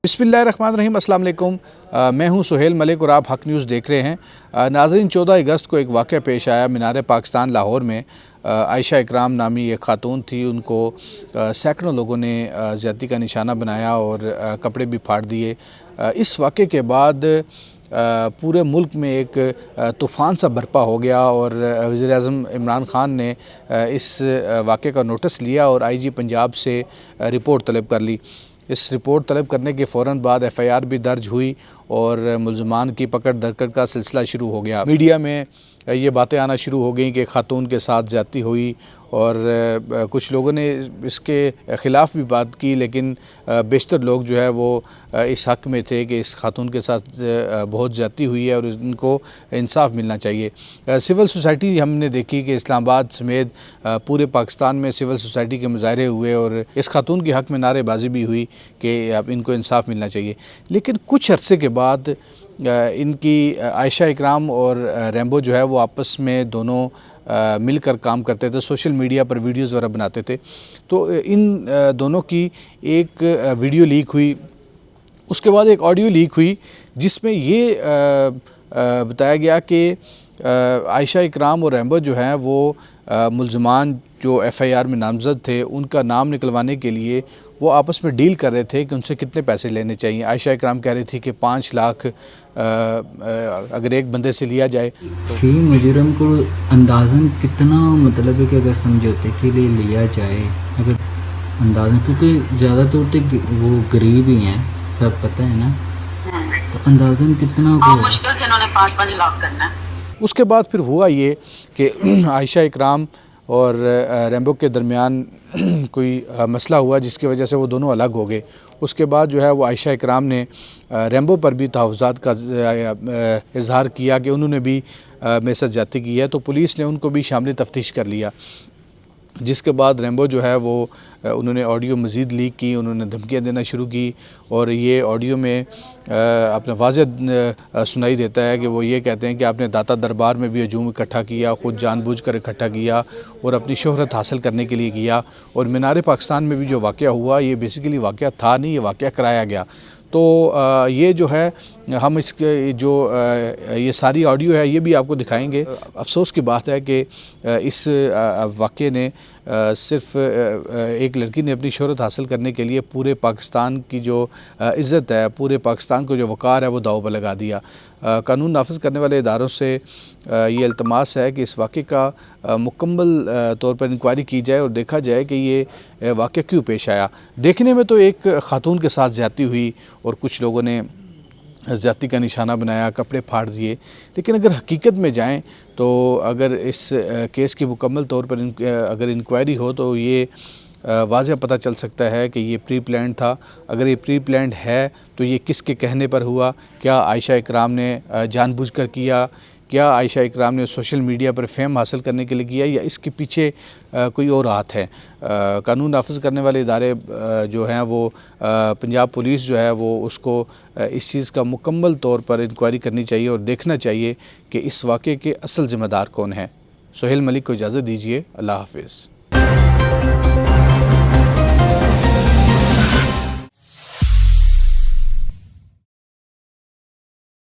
बिस्मिल्लाहिर्रहमानिर्रहीम, अस्सलाम वालेकुम। मैं हूं सुहेल मलिक और आप हक न्यूज़ देख रहे हैं। नाज़रीन, 14 अगस्त को एक वाक़या पेश आया मीनार पाकिस्तान लाहौर में। आयशा इकराम नामी एक ख़ातून थी, उनको सैकड़ों लोगों ने ज़्यादती का निशाना बनाया और कपड़े भी फाड़ दिए। इस वाक़े के बाद पूरे मुल्क में एक तूफ़ान सा बरपा हो गया और वज़ीर-ए-आज़म इमरान ख़ान ने इस वाक़े का नोटिस लिया और IG पंजाब से रिपोर्ट तलब कर ली। इस रिपोर्ट तलब करने के फ़ौरन बाद FIR भी दर्ज हुई और मुल्ज़मान की पकड़ धरपकड़ का सिलसिला शुरू हो गया। मीडिया में ये बातें आना शुरू हो गई कि ख़ातून के साथ ज़्यादती हुई और कुछ लोगों ने इसके ख़िलाफ़ भी बात की, लेकिन बेशतर लोग जो है वो इस हक़ में थे कि इस ख़ातून के साथ बहुत ज़्यादती हुई है और इनको इंसाफ मिलना चाहिए। सिविल सोसाइटी हमने देखी कि इस्लामाबाद समेत पूरे पाकिस्तान में सिविल सोसाइटी के मुज़ाहरे हुए और इस ख़ातून के हक़ में नारेबाजी भी हुई कि अब इनको इंसाफ मिलना चाहिए। लेकिन कुछ अरसे के बाद इनकी आयशा इकराम और रैम्बो जो है वो आपस में दोनों मिलकर काम करते थे, सोशल मीडिया पर वीडियोज़ वगैरह बनाते थे। तो इन दोनों की एक वीडियो लीक हुई, उसके बाद एक ऑडियो लीक हुई जिसमें ये बताया गया कि आयशा इकराम और रैम्बो जो हैं वो मुल्ज़मान जो FIR में नामज़द थे उनका नाम निकलवाने के लिए वो आपस में डील कर रहे थे कि उनसे कितने पैसे लेने चाहिए। आयशा इकराम कह रही थी कि 5 लाख अगर एक बंदे से लिया जाए तो फी मुजरम को अंदाज़न कितना, मतलब है कि अगर समझौते के लिए लिया जाए, अगर अंदाज़न, क्योंकि ज़्यादा तौर पे वो गरीब ही हैं, सब पता है ना, तो अंदाज़न कितना मुश्किल से उन्होंने 5-5 लाख करना है। उसके बाद फिर हुआ ये कि आयशा इकराम और रैम्बो के दरमियान कोई मसला हुआ जिसकी वजह से वो दोनों अलग हो गए। उसके बाद जो है वो आयशा इकराम ने रैम्बो पर भी तहफ़्फ़ुज़ात का इज़हार किया कि उन्होंने भी मेरे साथ ज़्यादती की है, तो पुलिस ने उनको भी शामिल तफ्तीश कर लिया। जिसके बाद रैम्बो जो है वो उन्होंने ऑडियो मज़ीद लीक की, उन्होंने धमकियाँ देना शुरू की और ये ऑडियो में अपना वाज़ेह सुनाई देता है कि वो ये कहते हैं कि आपने दाता दरबार में भी हजूम इकट्ठा किया, ख़ुद जानबूझकर इकट्ठा किया और अपनी शोहरत हासिल करने के लिए किया। और मीनार पाकिस्तान में भी जो वाक़या हुआ ये बेसिकली वाक़या था नहीं, ये वाक़या कराया गया। तो ये जो है हम इसके जो ये सारी ऑडियो है ये भी आपको दिखाएंगे। अफसोस की बात है कि इस वाक़ये ने सिर्फ़ एक लड़की ने अपनी शोहरत हासिल करने के लिए पूरे पाकिस्तान की जो इज़्ज़त है, पूरे पाकिस्तान को जो वक़ार है वो दाव पर लगा दिया। कानून नाफिज करने वाले इदारों से ये इल्तमास है कि इस वाक़े का मुकम्मल तौर पर इंक्वायरी की जाए और देखा जाए कि ये वाक़या क्यों पेश आया। देखने में तो एक ख़ातून के साथ ज़्यादती हुई और कुछ लोगों ने ज़्यादती का निशाना बनाया, कपड़े फाड़ दिए, लेकिन अगर हकीकत में जाएं तो अगर इस केस की मुकम्मल तौर पर अगर इंक्वायरी हो तो ये वाज़ेह पता चल सकता है कि ये प्री प्लान्ड था। अगर ये प्री प्लान्ड है तो ये किसके कहने पर हुआ? क्या आयशा इकराम ने जानबूझकर किया? क्या आयशा इकराम ने सोशल मीडिया पर फेम हासिल करने के लिए किया, या इसके पीछे कोई और हाथ है? कानून नाफिज करने वाले इदारे जो हैं वो पंजाब पुलिस जो है वो उसको इस चीज़ का मुकम्मल तौर पर इंक्वायरी करनी चाहिए और देखना चाहिए कि इस वाक़े के असल ज़िम्मेदार कौन हैं। सुहेल मलिक को इजाज़त दीजिए। अल्लाह हाफ़िज़।